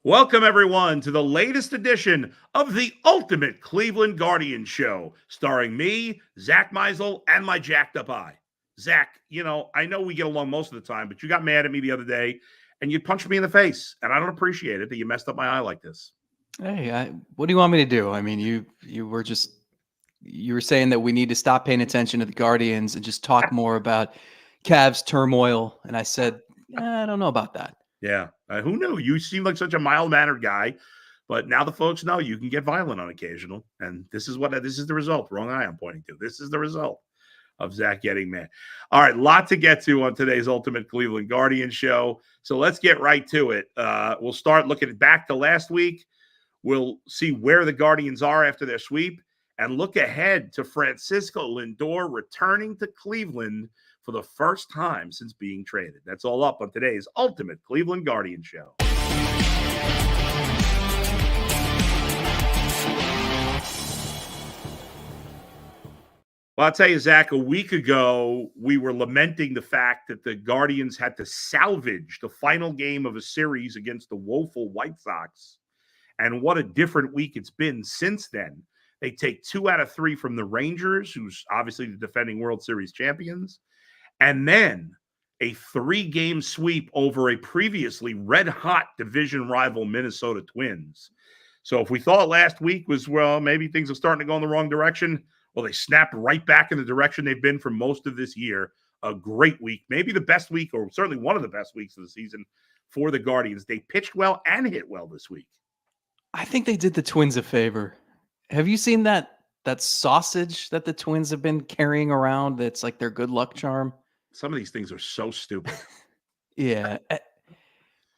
Welcome, everyone, to the latest edition of the Ultimate Cleveland Guardian Show, starring me, Zach Meisel, and my jacked up eye. Zach, I know we get along most of the time, but you got mad at me the other day, and you punched me in the face, and I don't appreciate it that you messed up my eye like this. Hey, what do you want me to do? I mean, you were saying that we need to stop paying attention to the Guardians and just talk more about Cavs turmoil, and I said, I don't know about that. Yeah, who knew? You seem like such a mild-mannered guy, but now the folks know you can get violent on occasional, and this is the result. Wrong eye I'm pointing to. This is the result of Zach getting mad. All right, lot to get to on today's Ultimate Cleveland Guardian Show. So let's get right to it. We'll start looking back to last week. We'll see where the Guardians are after their sweep and look ahead to Francisco Lindor returning to Cleveland for the first time since being traded. That's all up on today's Ultimate Cleveland Guardian Show. Well, I'll tell you, Zach, a week ago, we were lamenting the fact that the Guardians had to salvage the final game of a series against the woeful White Sox. And what a different week it's been since then. They take 2 out of 3 from the Rangers, who's obviously the defending World Series champions, and then a 3-game sweep over a previously red-hot division rival Minnesota Twins. So if we thought last week was, well, maybe things are starting to go in the wrong direction, well, they snapped right back in the direction they've been for most of this year. A great week, maybe the best week, or certainly one of the best weeks of the season for the Guardians. They pitched well and hit well this week. I think they did the Twins a favor. Have you seen that sausage that the Twins have been carrying around that's like their good luck charm? Some of these things are so stupid. Yeah.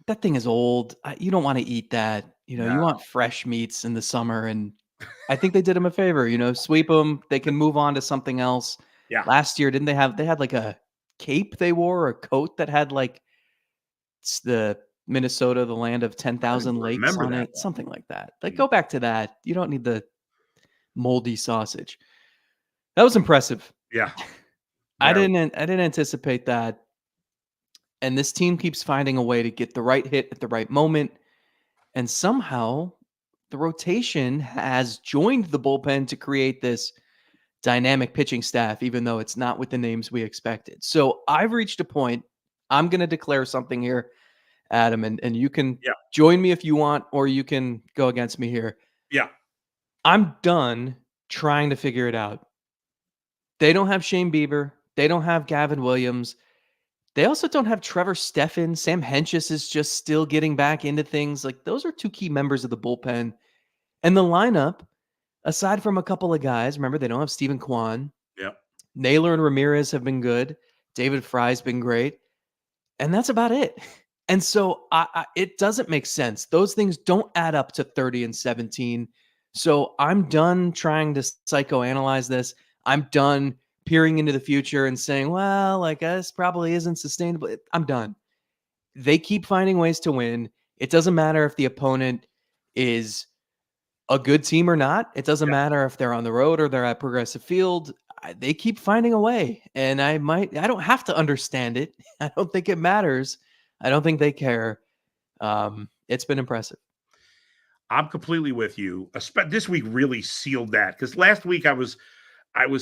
That thing is old. You don't want to eat that. You want fresh meats in the summer, and I think they did them a favor. Sweep them. They can move on to something else. Yeah. Last year, they had like a cape they wore, or a coat that had like the Minnesota, the land of 10,000 lakes on it, something like that. Like, go back to that. You don't need the moldy sausage. That was impressive. Yeah. I didn't anticipate that. And this team keeps finding a way to get the right hit at the right moment. And somehow the rotation has joined the bullpen to create this dynamic pitching staff, even though it's not with the names we expected. So I've reached a point. I'm going to declare something here, Adam, and you can join me if you want, or you can go against me here. Yeah. I'm done trying to figure it out. They don't have Shane Bieber. They don't have Gavin Williams. They also don't have Trevor Stephan. Sam Hentges is just still getting back into things. Like, those are 2 key members of the bullpen. And the lineup, aside from a couple of guys, remember, they don't have Stephen Kwan. Yeah. Naylor and Ramirez have been good. David Fry's been great. And that's about it. And so it doesn't make sense. Those things don't add up to 30-17. So I'm done trying to psychoanalyze this. I'm done peering into the future and saying, well, like, this probably isn't sustainable. I'm done. They keep finding ways to win. It doesn't matter if the opponent is a good team or not. It doesn't matter if they're on the road or they're at Progressive Field. They keep finding a way. And I don't have to understand it. I don't think it matters. I don't think they care. It's been impressive. I'm completely with you. This week really sealed that, because last week I was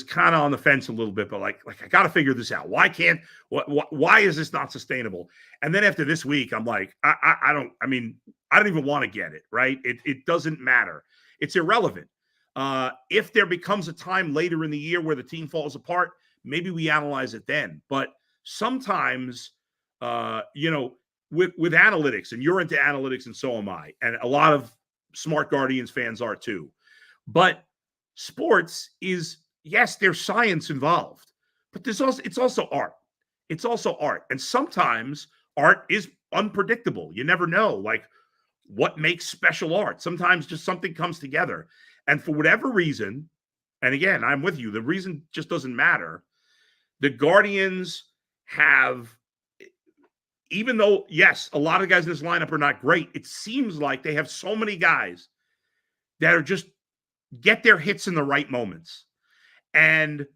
kind of on the fence a little bit, but like I got to figure this out. Why is this not sustainable? And then after this week, I'm like, I don't even want to get it, right? It doesn't matter. It's irrelevant. If there becomes a time later in the year where the team falls apart, maybe we analyze it then. But sometimes, with analytics, and you're into analytics and so am I, and a lot of smart Guardians fans are too. But sports is, yes, there's science involved, but it's also art. It's also art. And sometimes art is unpredictable. You never know, like, what makes special art. Sometimes just something comes together. And for whatever reason, and again, I'm with you, the reason just doesn't matter. The Guardians have, even though, yes, a lot of guys in this lineup are not great, it seems like they have so many guys that are just get their hits in the right moments. And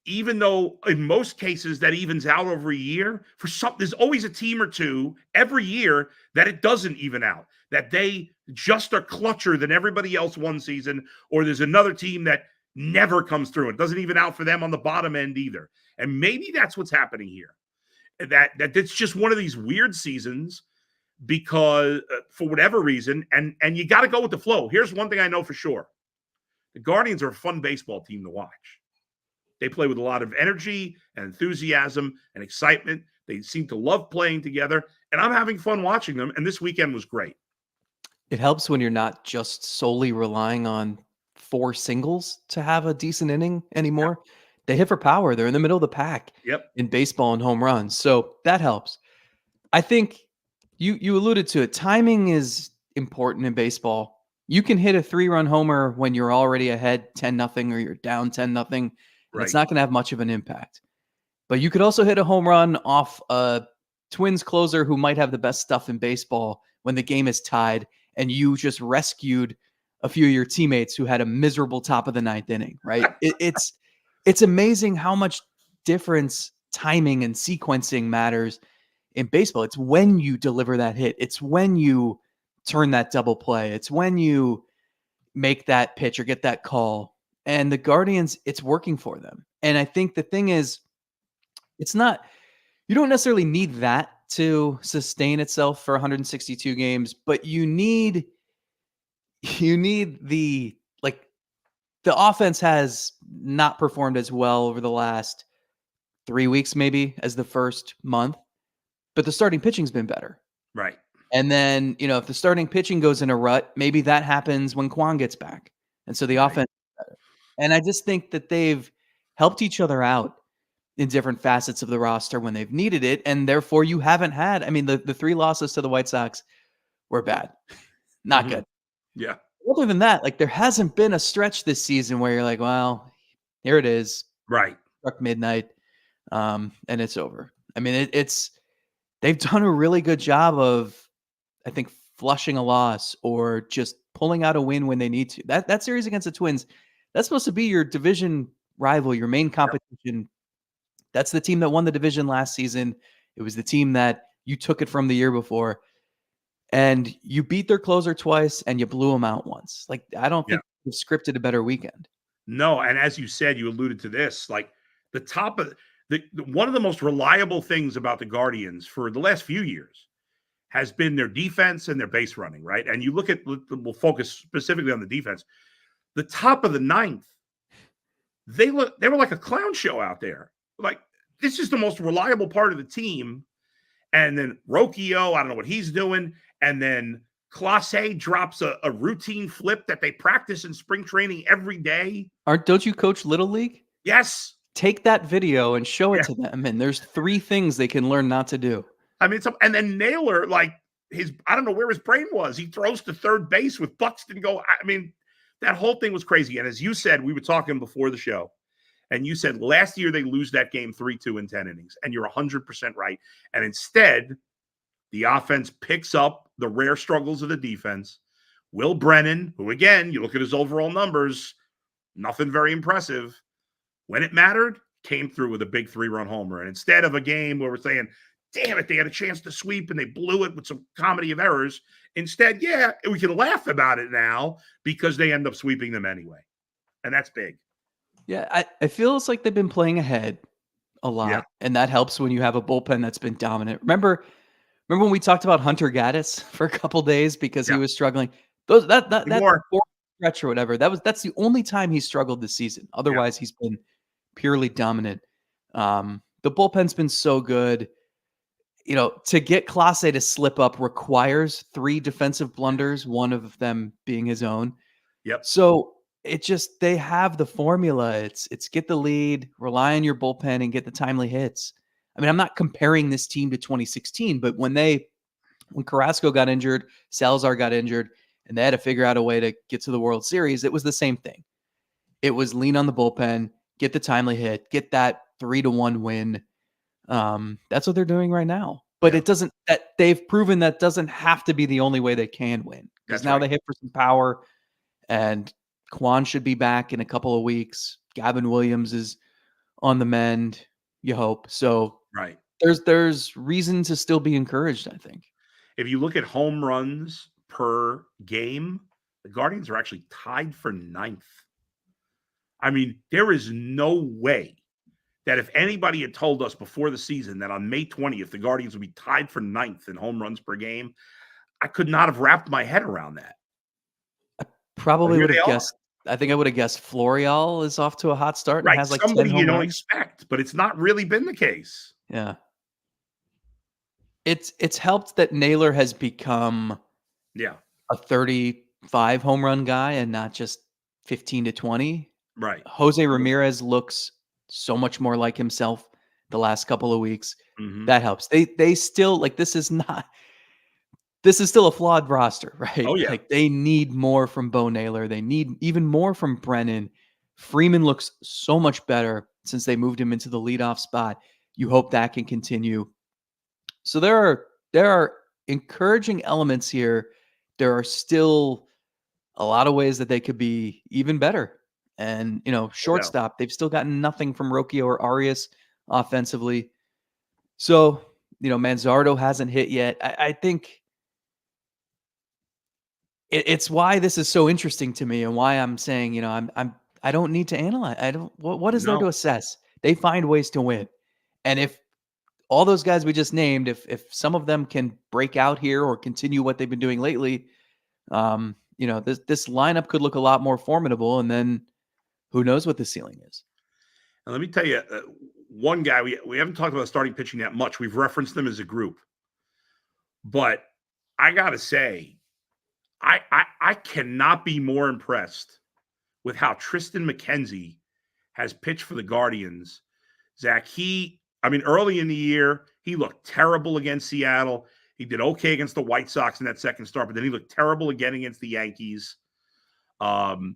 even though in most cases that evens out over a year, there's always a team or two every year that it doesn't even out, that they just are clutcher than everybody else one season, or there's another team that never comes through. It doesn't even out for them on the bottom end either. And maybe that's what's happening here. That it's just one of these weird seasons because for whatever reason, and you got to go with the flow. Here's one thing I know for sure. The Guardians are a fun baseball team to watch. They play with a lot of energy and enthusiasm and excitement. They seem to love playing together, and I'm having fun watching them, and this weekend was great. It helps when you're not just solely relying on 4 singles to have a decent inning anymore. Yeah. They hit for power. They're in the middle of the pack in baseball and home runs, so that helps. I think you alluded to it. Timing is important in baseball. You can hit a 3-run homer when you're already ahead 10-0 or you're down 10-0. Right. It's not going to have much of an impact. But you could also hit a home run off a Twins closer who might have the best stuff in baseball when the game is tied, and you just rescued a few of your teammates who had a miserable top of the 9th inning, right? It's amazing how much difference timing and sequencing matters in baseball. It's when you deliver that hit. It's when you turn that double play. It's when you make that pitch or get that call. And the Guardians, it's working for them. And I think the thing is, it's not, you don't necessarily need that to sustain itself for 162 games, but you need the offense has not performed as well over the last 3 weeks, maybe, as the first month, but the starting pitching's been better. Right. And then, if the starting pitching goes in a rut, maybe that happens when Kwon gets back. And so the offense is better. And I just think that they've helped each other out in different facets of the roster when they've needed it. And therefore you haven't had, the 3 losses to the White Sox were bad. Not good. Yeah. Other than that, there hasn't been a stretch this season where you're like, well, here it is. Right. Struck midnight. And it's over. They've done a really good job of, I think, flushing a loss or just pulling out a win when they need to. That series against the Twins, that's supposed to be your division rival, your main competition. Yep. That's the team that won the division last season. It was the team that you took it from the year before. And you beat their closer twice and you blew them out once. I don't think you've scripted a better weekend. No, and as you said, you alluded to this, the top of one of the most reliable things about the Guardians for the last few years has been their defense and their base running, right? And you look at, we'll focus specifically on the defense. The top of the 9th, they were like a clown show out there. This is the most reliable part of the team. And then Rocchio, I don't know what he's doing. And then Clase drops a routine flip that they practice in spring training every day. Don't you coach Little League? Yes. Take that video and show it to them. And there's 3 things they can learn not to do. And then Naylor, I don't know where his brain was. He throws to third base with Buxton go. That whole thing was crazy. And as you said, we were talking before the show, and you said last year they lose that game 3-2 in 10 innings. And you're 100% right. And instead, the offense picks up the rare struggles of the defense. Will Brennan, who, again, you look at his overall numbers, nothing very impressive. When it mattered, came through with a big 3-run homer. And instead of a game where we're saying, damn it, they had a chance to sweep and they blew it with some comedy of errors. Instead, we can laugh about it now because they end up sweeping them anyway. And that's big. Yeah, I feel it's like they've been playing ahead a lot, and that helps when you have a bullpen that's been dominant. Remember when we talked about Hunter Gaddis for a couple days because he was struggling? That stretch or whatever, that's the only time he struggled this season. Otherwise, he's been purely dominant. The bullpen's been so good. To get Clase to slip up requires 3 defensive blunders, one of them being his own. Yep. So they have the formula. It's get the lead, rely on your bullpen, and get the timely hits. I'm not comparing this team to 2016, but when Carrasco got injured, Salazar got injured, and they had to figure out a way to get to the World Series, it was the same thing. It was lean on the bullpen, get the timely hit, get that 3-1 win. That's what they're doing right now. But they've proven that doesn't have to be the only way they can win. Because now they hit for some power, and Kwon should be back in a couple of weeks. Gavin Williams is on the mend, you hope. So Right. there's reason to still be encouraged, I think. If you look at home runs per game, the Guardians are actually tied for 9th. I mean, there is no way that if anybody had told us before the season that on May 20th, the Guardians would be tied for 9th in home runs per game, I could not have wrapped my head around that. But Probably here would they have are. guessed. I think I would have guessed Florial is off to a hot start and Right. has like 10 Somebody you home don't runs. expect, but it's not really been the case. Yeah. It's helped that Naylor has become Yeah. a 35 home run guy and not just 15 to 20. Right. Jose Ramirez looks so much more like himself the last couple of weeks. Mhm. That helps. They still like this is still a flawed roster, right? Oh, yeah. Like they need more from Bo Naylor. They need even more from Brennan. Freeman looks so much better since they moved him into the leadoff spot. You hope that can continue. So there are encouraging elements here. There are still a lot of ways that they could be even better. And, No doubt. shortstop, they've still gotten nothing from Rocky or Arias offensively. So, Manzardo hasn't hit yet. I think it's why this is so interesting to me and why I'm saying, I don't need to analyze. I don't, what is there No. to assess? They find ways to win. And if all those guys we just named, if some of them can break out here or continue what they've been doing lately, this lineup could look a lot more formidable, and then who knows what the ceiling is. And let me tell you, one guy we haven't talked about starting pitching that much. We've referenced them as a group, but I gotta say, I cannot be more impressed with how Tristan McKenzie has pitched for the Guardians. Zach, early in the year, he looked terrible against Seattle. He did okay against the White Sox in that second start, but then he looked terrible again against the Yankees. And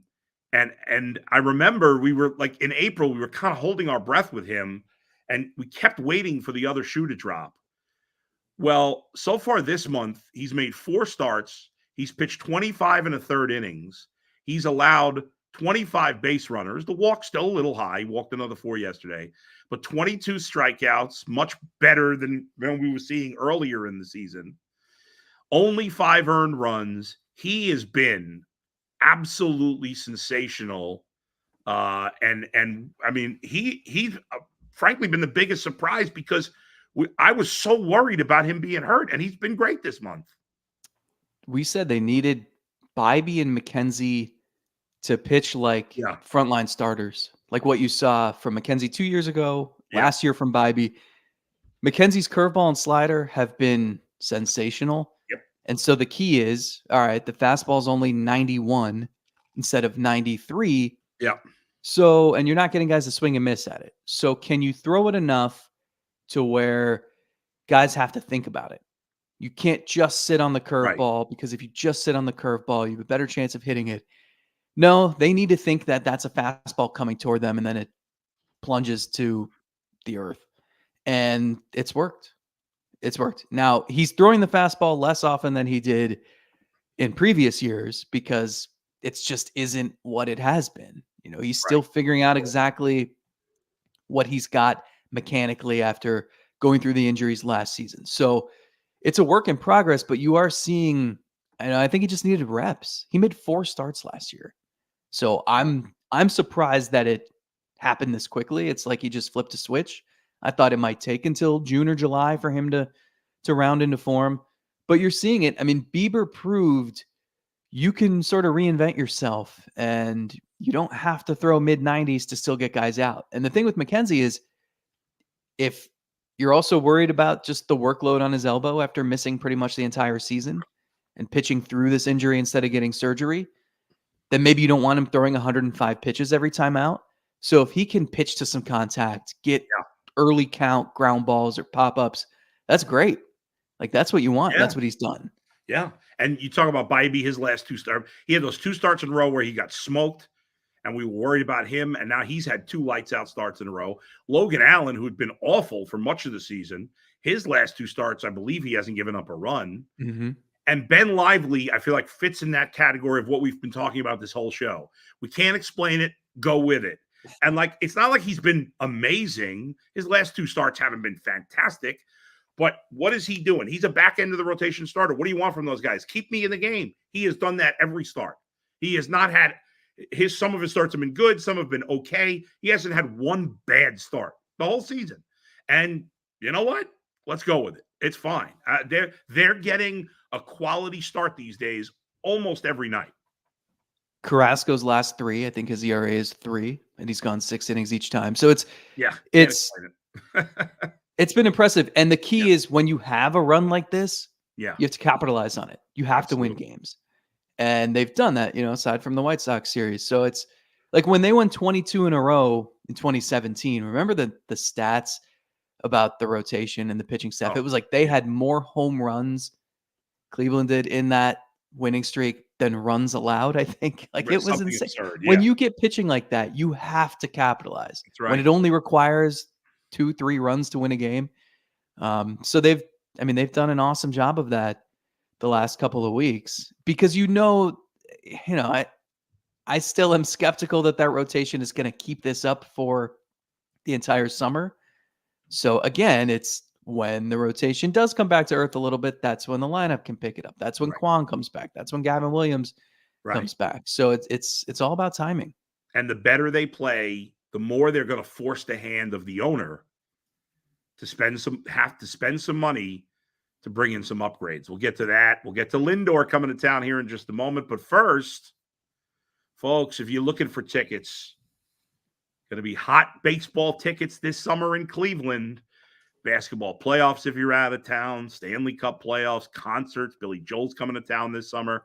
I remember we were like in April, we were kind of holding our breath with him, and we kept waiting for the other shoe to drop. Well, so far this month, he's made 4 starts. He's pitched 25 and a third innings. He's allowed 25 base runners. The walk's still a little high. He walked another 4 yesterday, but 22 strikeouts, much better than we were seeing earlier in the season. Only 5 earned runs. He has been absolutely sensational. And I mean, he's frankly been the biggest surprise because I was so worried about him being hurt, and he's been great this month. We said they needed Bybee and McKenzie to pitch like Yeah. frontline starters, like what you saw from McKenzie 2 years ago, Yeah. last year from Bybee. McKenzie's curveball and slider have been sensational. Yep. And so the key is, all right, the fastball is only 91 instead of 93. Yeah. So, and you're not getting guys to swing and miss at it. So can you throw it enough to where guys have to think about it? You can't just sit on the curveball, because if you just sit on the curveball, you have a better chance of hitting it. No, they need to think that that's a fastball coming toward them, and then it plunges to the earth. And it's worked. It's worked. Now, he's throwing the fastball less often than he did in previous years because it's just isn't what it has been. He's still figuring out exactly what he's got mechanically after going through the injuries last season. So it's a work in progress, but you are seeing, and I think he just needed reps. He made 4 starts last year. So I'm surprised that it happened this quickly. It's like he just flipped a switch. I thought it might take until June or July for him to round into form, but you're seeing it. I mean, Bieber proved you can sort of reinvent yourself, and you don't have to throw mid-90s to still get guys out. And the thing with McKenzie is, if you're also worried about just the workload on his elbow after missing pretty much the entire season and pitching through this injury instead of getting surgery, then maybe you don't want him throwing 105 pitches every time out. So if he can pitch to some contact, get early count ground balls or pop-ups, that's great. Like, that's what you want. Yeah. That's what he's done. Yeah. And you talk about Bybee, his last 2 starts. He had those 2 starts in a row where he got smoked, and we were worried about him. And now he's had 2 lights out starts in a row. Logan Allen, who had been awful for much of the season, his last 2 starts, I believe he hasn't given up a run. Mm-hmm. And Ben Lively, I feel like, fits in that category of what we've been talking about this whole show. We can't explain it. Go with it. And like, it's not like he's been amazing. His last 2 starts haven't been fantastic. But what is he doing? He's a back end of the rotation starter. What do you want from those guys? Keep me in the game. He has done that every start. He has not had some of his starts have been good. Some have been okay. He hasn't had one bad start the whole season. And you know what? Let's go with it. It's fine. They're getting a quality start these days almost every night. Carrasco's last 3, I think his ERA is 3, and he's gone 6 innings each time. So it's been impressive. And the key is when you have a run like this, you have to capitalize on it. You have to win games. And they've done that, aside from the White Sox series. So it's like when they won 22 in a row in 2017, remember the stats about the rotation and the pitching staff? It was like they had more home runs, Cleveland did, in that winning streak than runs allowed, I think. Like, it was insane. Absurd, When you get pitching like that, you have to capitalize. That's right. When it only requires 2-3 runs to win a game. So they've done an awesome job of that the last couple of weeks, because I still am skeptical that rotation is going to keep this up for the entire summer. So again, it's when the rotation does come back to earth a little bit, that's when the lineup can pick it up. That's when Kwon comes back. That's when Gavin Williams comes back. So it's all about timing. And the better they play, the more they're going to force the hand of the owner to have to spend some money to bring in some upgrades. We'll get to that. We'll get to Lindor coming to town here in just a moment. But first, folks, if you're looking for tickets, going to be hot baseball tickets this summer in Cleveland. Basketball playoffs if you're out of town, Stanley Cup playoffs, concerts. Billy Joel's coming to town this summer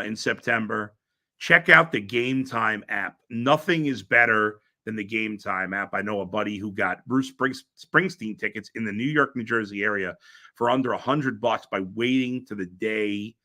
in September. Check out the Game Time app. Nothing is better than the Game Time app. I know a buddy who got Bruce Springsteen tickets in the New York, New Jersey area for under $100 by waiting to the day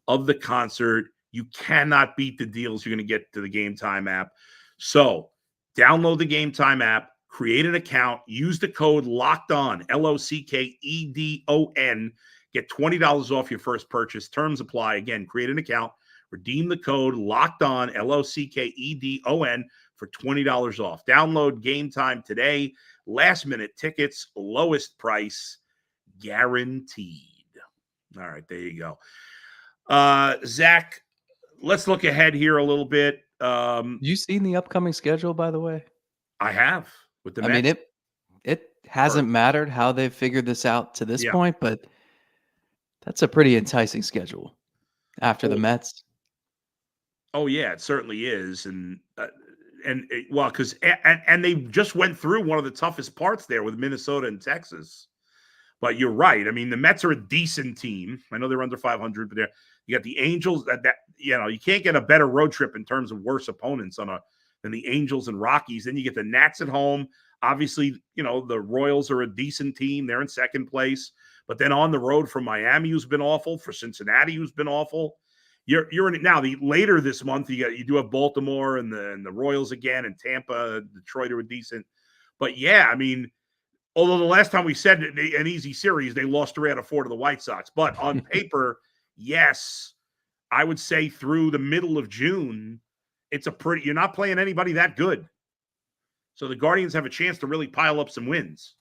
of the concert. You cannot beat the deals you're going to get to the Game Time app. So download the Game Time app, create an account, use the code LOCKEDON, LOCKEDON, get $20 off your first purchase. Terms apply. Again, create an account, redeem the code LOCKEDON, LOCKEDON, for $20 off. Download Game Time today. Last minute tickets, lowest price, guaranteed. All right, there you go. Zach, let's look ahead here a little bit. You seen the upcoming schedule, by the way? I have. With the Mets. It hasn't mattered how they've figured this out to this point, but that's a pretty enticing schedule after the Mets. Oh yeah, it certainly is, and because they just went through one of the toughest parts there with Minnesota and Texas. But you're right. I mean, the Mets are a decent team. I know they're under 500, but you got the Angels. That you can't get a better road trip in terms of worse opponents than the Angels and Rockies. Then you get the Nats at home. Obviously, the Royals are a decent team. They're in second place. But then on the road for Miami, who's been awful, for Cincinnati, who's been awful. You're in it now. Later this month, you do have Baltimore and the Royals again, and Tampa, Detroit are decent. But yeah, I mean, although the last time we said an easy series, they lost 3 out of 4 to the White Sox. But on paper, yes, I would say through the middle of June, you're not playing anybody that good. So the Guardians have a chance to really pile up some wins.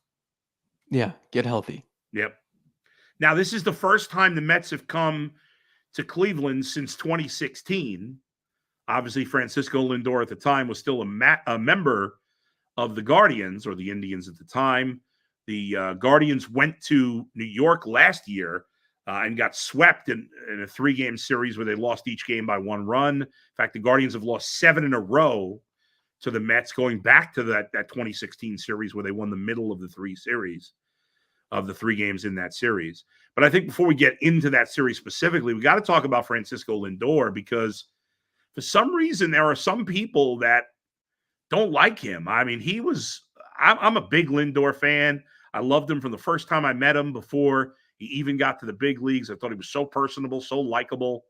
Yeah, get healthy. Yep. Now, this is the first time the Mets have come to Cleveland since 2016. Obviously, Francisco Lindor at the time was still a member of the Guardians, or the Indians at the time. The Guardians went to New York last year and got swept in a 3-game series where they lost each game by 1 run. In fact, the Guardians have lost 7 in a row to the Mets, going back to that 2016 series where they won the middle of the 3 games in that series. But I think before we get into that series specifically, we got to talk about Francisco Lindor, because for some reason there are some people that don't like him. I mean, I'm a big Lindor fan. I loved him from the first time I met him before he even got to the big leagues. I thought he was so personable, so likable,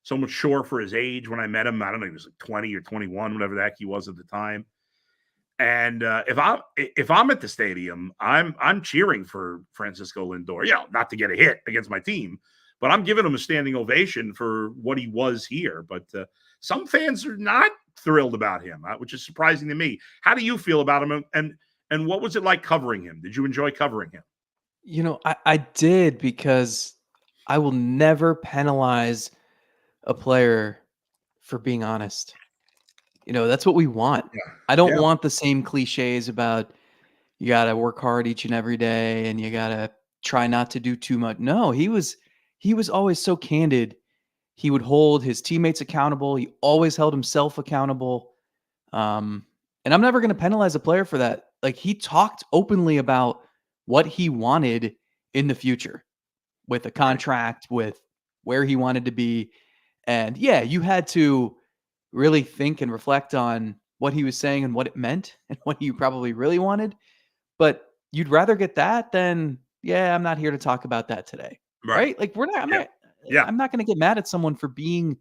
so mature for his age when I met him. I don't know, he was like 20 or 21, whatever the heck he was at the time. And if I'm at the stadium, I'm cheering for Francisco Lindor. Not to get a hit against my team, but I'm giving him a standing ovation for what he was here. But some fans are not thrilled about him, which is surprising to me. How do you feel about him, and what was it like covering him? Did you enjoy covering him? I did, because I will never penalize a player for being honest. That's what we want. Yeah. I don't Yeah. want the same cliches about you got to work hard each and every day and you got to try not to do too much. No, he was always so candid. He would hold his teammates accountable. He always held himself accountable. Um, and I'm never going to penalize a player for that. Like, he talked openly about what he wanted in the future with a Right. contract, with where he wanted to be. And yeah, you had to really think and reflect on what he was saying and what it meant and what you probably really wanted. But you'd rather get that than, yeah, I'm not here to talk about that today. Right. Right? Like, we're not, Yeah. Yeah. I'm not going to get mad at someone for being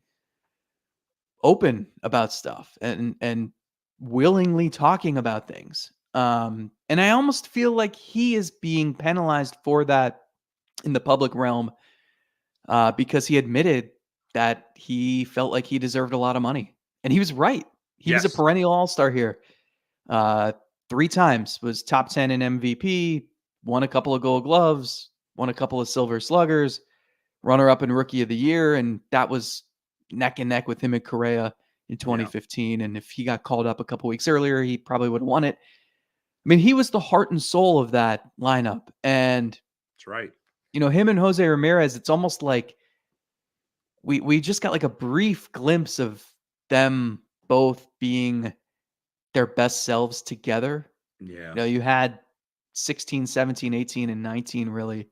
open about stuff and willingly talking about things. And I almost feel like he is being penalized for that in the public realm, because he admitted that he felt like he deserved a lot of money, and he was right. He was a Yes. perennial all-star here. Uh, 3 times was top 10 in MVP, won a couple of Gold Gloves, won a couple of Silver Sluggers, runner-up in Rookie of the Year, and that was neck and neck with him and Correa in Yeah. 2015. And if he got called up a couple weeks earlier, he probably would have won it. I mean, he was the heart and soul of that lineup. And, That's right. him and Jose Ramirez, it's almost like we just got like a brief glimpse of them both being their best selves together. Yeah. You had 16, 17, 18, and 19 really.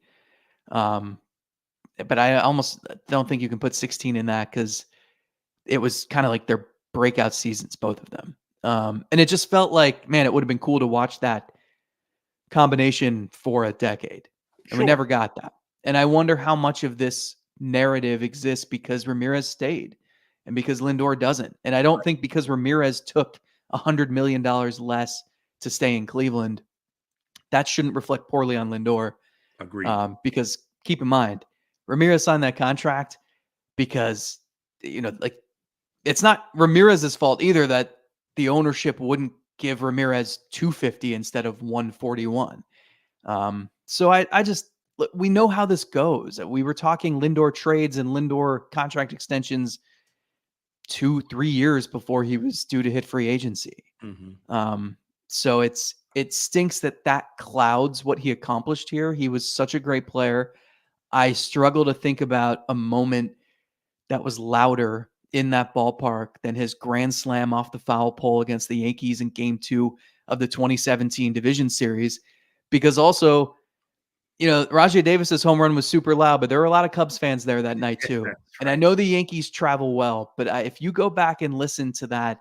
But I almost don't think you can put 16 in that, because it was kind of like their breakout seasons, both of them. And it just felt like, man, it would have been cool to watch that combination for a decade. And we Sure. never got that. And I wonder how much of this narrative exists because Ramirez stayed and because Lindor doesn't. And I don't think because Ramirez took $100 million less to stay in Cleveland, that shouldn't reflect poorly on Lindor. Agreed. Because keep in mind, Ramirez signed that contract because, like, it's not Ramirez's fault either that the ownership wouldn't give Ramirez 250 instead of 141. So I just, look, we know how this goes. We were talking Lindor trades and Lindor contract extensions 2-3 years before he was due to hit free agency. So it stinks that clouds what he accomplished here. He was such a great player. I struggle to think about a moment that was louder in that ballpark than his grand slam off the foul pole against the Yankees in Game 2 of the 2017 Division Series. Because also, Rajai Davis's home run was super loud, but there were a lot of Cubs fans there that night too. That's And I right. know the Yankees travel well, but if you go back and listen to that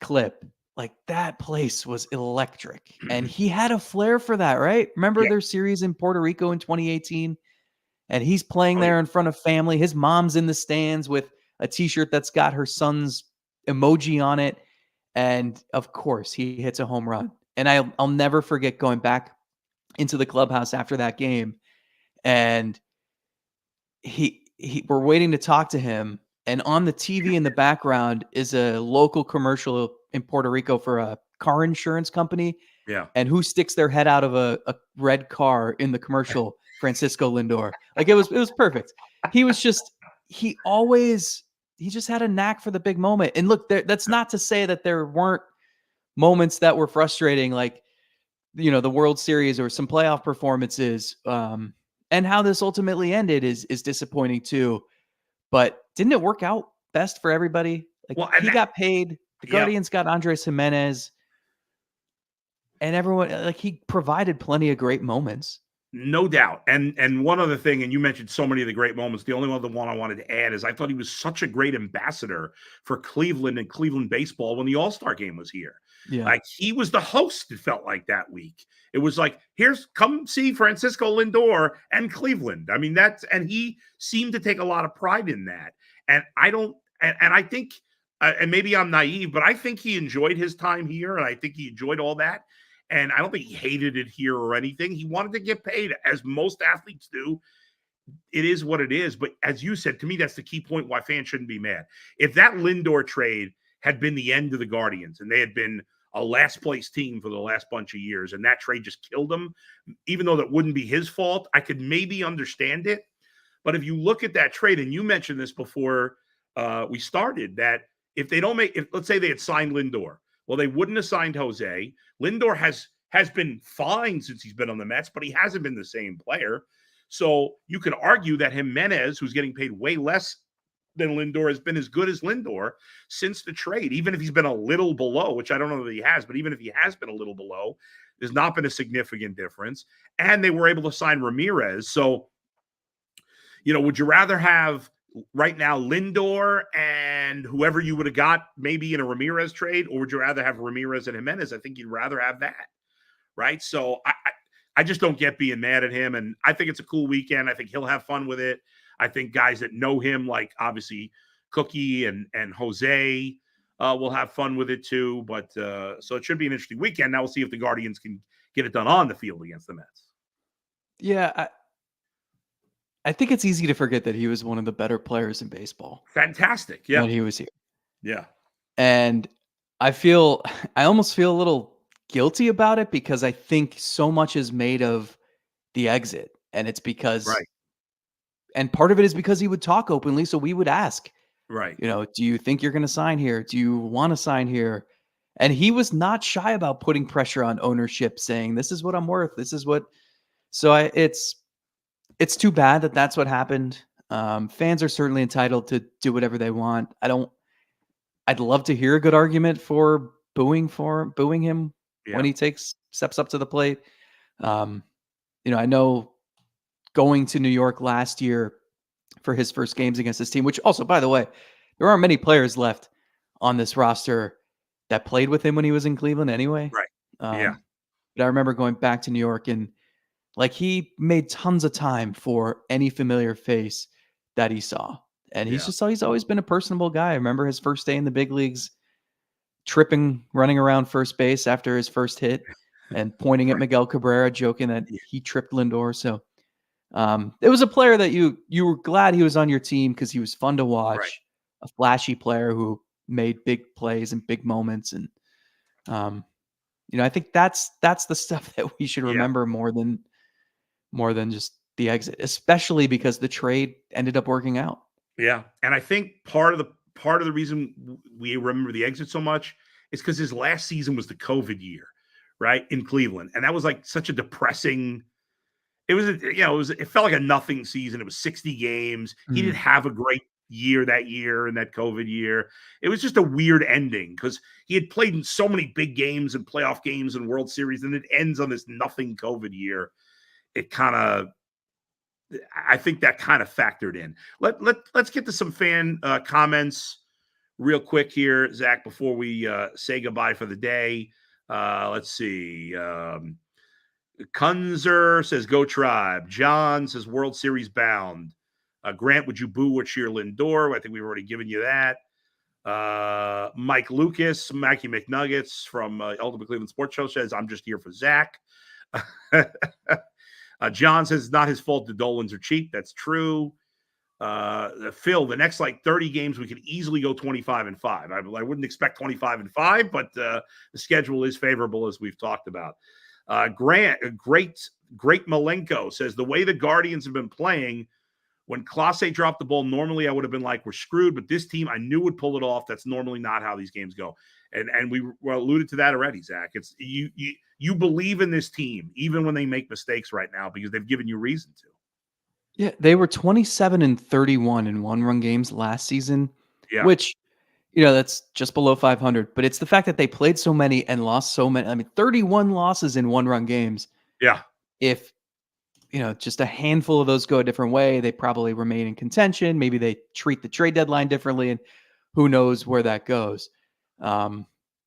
clip, like, that place was electric. And he had a flair for that, right? Remember Yeah. their series in Puerto Rico in 2018? And he's playing Oh, yeah. there in front of family. His mom's in the stands with a t-shirt that's got her son's emoji on it. And of course, he hits a home run. And I'll never forget going back into the clubhouse after that game. And we're waiting to talk to him. And on the TV in the background is a local commercial in Puerto Rico for a car insurance company. Yeah. And who sticks their head out of a red car in the commercial? Francisco Lindor. Like, it was perfect. He just had a knack for the big moment. And look, that's not to say that there weren't moments that were frustrating, like, the World Series or some playoff performances. And how this ultimately ended is disappointing too. But didn't it work out best for everybody? Like, Well, he got paid. The yeah, Guardians got Andres Jimenez. And everyone, like, he provided plenty of great moments. no doubt. And one other thing, and you mentioned so many of the great moments. The only other one I wanted to add is I thought he was such a great ambassador for Cleveland and Cleveland baseball when the All-Star game was here. Yeah. Like, he was the host, it felt like, that week. It was like, come see Francisco Lindor and Cleveland. I mean, and he seemed to take a lot of pride in that. And I think, and maybe I'm naive, but I think he enjoyed his time here. And I think he enjoyed all that. And I don't think he hated it here or anything. He wanted to get paid, as most athletes do. it is what it is. But as you said, to me, that's the key point why fans shouldn't be mad. If that Lindor trade had been the end of the Guardians and they had been a last place team for the last bunch of years and that trade just killed them, even though that wouldn't be his fault, I could maybe understand it. But if you look at that trade, and you mentioned this before we started, that if they don't make, if let's say they had signed Lindor, well, they wouldn't have signed Jose. Lindor has been fine since he's been on the Mets, but he hasn't been the same player. So you could argue that Jimenez, who's getting paid way less than Lindor, has been as good as Lindor since the trade, even if he's been a little below, which I don't know that he has, but even if he has been a little below, there's not been a significant difference. And they were able to sign Ramirez. So, would you rather have right now Lindor and whoever you would have got maybe in a Ramirez trade, or would you rather have Ramirez and Jimenez? I think you'd rather have that, right? So I just don't get being mad at him, and I think it's a cool weekend. I think he'll have fun with it. I think guys that know him, like obviously Cookie and Jose, will have fun with it too. But so it should be an interesting weekend. Now we'll see if the Guardians can get it done on the field against the Mets. Yeah, I think it's easy to forget that he was one of the better players in baseball Fantastic. Yeah. when he was here. Yeah. And I almost feel a little guilty about it because I think so much is made of the exit. And it's because, Right. and part of it is because he would talk openly. So we would ask, Right. do you think you're going to sign here? Do you want to sign here? And he was not shy about putting pressure on ownership, saying, this is what I'm worth. This is what, so it's too bad that that's what happened. Fans are certainly entitled to do whatever they want. I'd love to hear a good argument for booing him when he steps up to the plate. I know going to New York last year for his first games against this team, which also, by the way, there aren't many players left on this roster that played with him when he was in Cleveland anyway. Right. Yeah. But I remember going back to New York and he made tons of time for any familiar face that he saw. And he's always been a personable guy. I remember his first day in the big leagues, running around first base after his first hit and pointing at Miguel Cabrera, joking that he tripped Lindor. So it was a player that you were glad he was on your team because he was fun to watch, a flashy player who made big plays and big moments. And, I think that's the stuff that we should remember more than just the exit, especially because the trade ended up working out. Yeah. And I think part of the reason we remember the exit so much is because his last season was the COVID year, right? In Cleveland. And that was like such a depressing, it felt like a nothing season. It was 60 games. He didn't have a great year that year and that COVID year. It was just a weird ending because he had played in so many big games and playoff games and World Series, and it ends on this nothing COVID year. I think that kind of factored in. Let's get to some fan comments real quick here, Zach, before we say goodbye for the day. Let's see. Kunzer says, go Tribe. John says, World Series bound. Grant, would you boo or cheer Lindor? I think we've already given you that. Mike Lucas, Mackie McNuggets from Ultimate Cleveland Sports Show says, I'm just here for Zach. John says it's not his fault the Dolans are cheap. That's true. Phil, the next 30 games, we could easily go 25-5. I wouldn't expect 25-5, but the schedule is favorable, as we've talked about. Grant, great Malenko says the way the Guardians have been playing, when Clase dropped the ball, normally I would have been like, we're screwed, but this team I knew would pull it off. That's normally not how these games go. And we alluded to that already, Zach. It's you believe in this team, even when they make mistakes right now, because they've given you reason to. Yeah, they were 27-31 in one-run games last season, which, that's just below 500. But it's the fact that they played so many and lost so many. I mean, 31 losses in one-run games. Yeah. If, just a handful of those go a different way, they probably remain in contention. Maybe they treat the trade deadline differently, and who knows where that goes.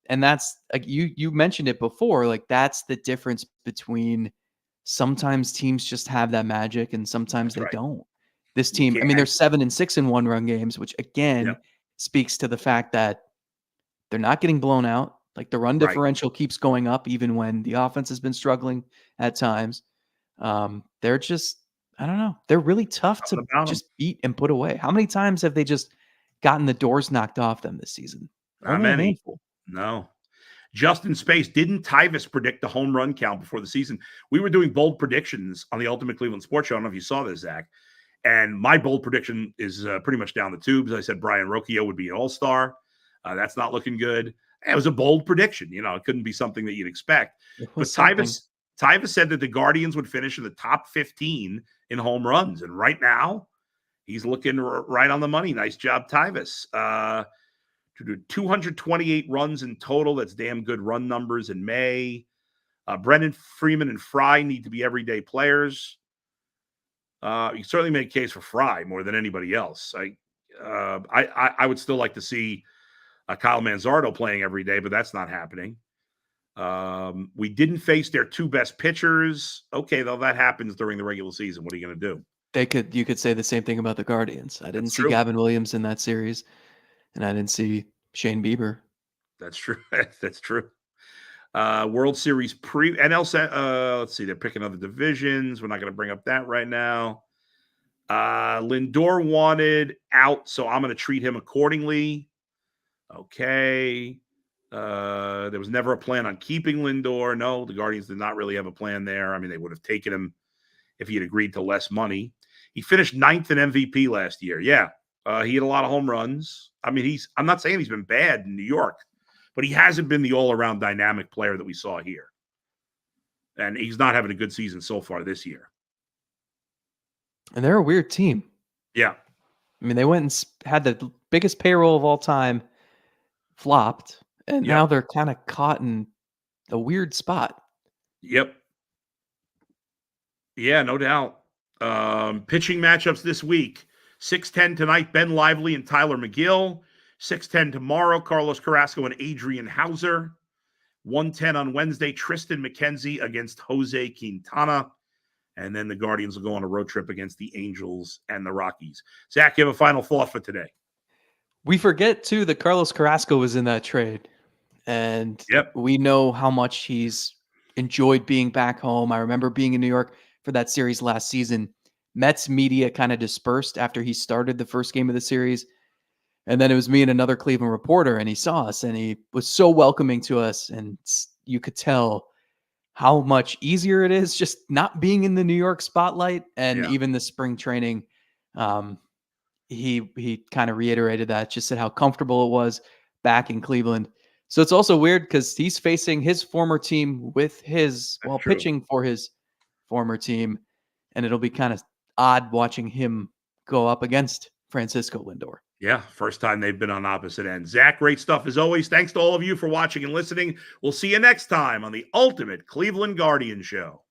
And that's, you mentioned it before, that's the difference between sometimes teams just have that magic and sometimes they don't. This team, they're 7-6 in one-run games, which again speaks to the fact that they're not getting blown out. The run differential keeps going up even when the offense has been struggling at times. They're just I don't know. They're really tough to Something about them. just beat and put away. How many times have they just gotten the doors knocked off them this season? Not Only a many. handful. No. Justin Space, didn't Tyvus predict the home run count before the season? We were doing bold predictions on the Ultimate Cleveland Sports Show. I don't know if you saw this, Zach. And my bold prediction is pretty much down the tubes. I said Brian Rocchio would be an all-star. That's not looking good. It was a bold prediction. It couldn't be something that you'd expect. It But was something. Tyvus said that the Guardians would finish in the top 15 in home runs. And right now, he's looking right on the money. Nice job, Tyvus. To do 228 runs in total. That's damn good run numbers in May. Brendan Freeman and Fry need to be everyday players. You certainly made a case for Fry more than anybody else. I would still like to see Kyle Manzardo playing every day, but that's not happening. We didn't face their two best pitchers. Okay, though, that happens during the regular season. What are you going to do? You could say the same thing about the Guardians. I didn't That's see true. Gavin Williams in that series, and I didn't see Shane Bieber. That's true. That's true. World Series NL. Let's see. They're picking other divisions. We're not going to bring up that right now. Lindor wanted out, so I'm going to treat him accordingly. Okay. There was never a plan on keeping Lindor. No, the Guardians did not really have a plan there. I mean, they would have taken him if he had agreed to less money. He finished 9th in MVP last year. Yeah. He had a lot of home runs. I mean, I'm not saying he's been bad in New York, but he hasn't been the all-around dynamic player that we saw here. And he's not having a good season so far this year. And they're a weird team. Yeah. I mean, they went and had the biggest payroll of all time, flopped, and now they're kind of caught in a weird spot. Yep. Yeah, no doubt. Pitching matchups this week. 6:10 tonight, Ben Lively and Tyler McGill. 6:10 tomorrow, Carlos Carrasco and Adrian Hauser. 1:10 on Wednesday, Tristan McKenzie against Jose Quintana. And then the Guardians will go on a road trip against the Angels and the Rockies. Zach, you have a final thought for today? We forget, too, that Carlos Carrasco was in that trade. And we know how much he's enjoyed being back home. I remember being in New York for that series last season. Mets media kind of dispersed after he started the first game of the series. And then it was me and another Cleveland reporter, and he saw us, and he was so welcoming to us. And you could tell how much easier it is just not being in the New York spotlight. And even the spring training, he kind of reiterated that, just said how comfortable it was back in Cleveland. So it's also weird because he's facing his former team with pitching for his former team. And it'll be kind of odd watching him go up against Francisco Lindor. Yeah, first time they've been on opposite ends. Zach, great stuff as always. Thanks to all of you for watching and listening. We'll see you next time on the Ultimate Cleveland Guardian Show.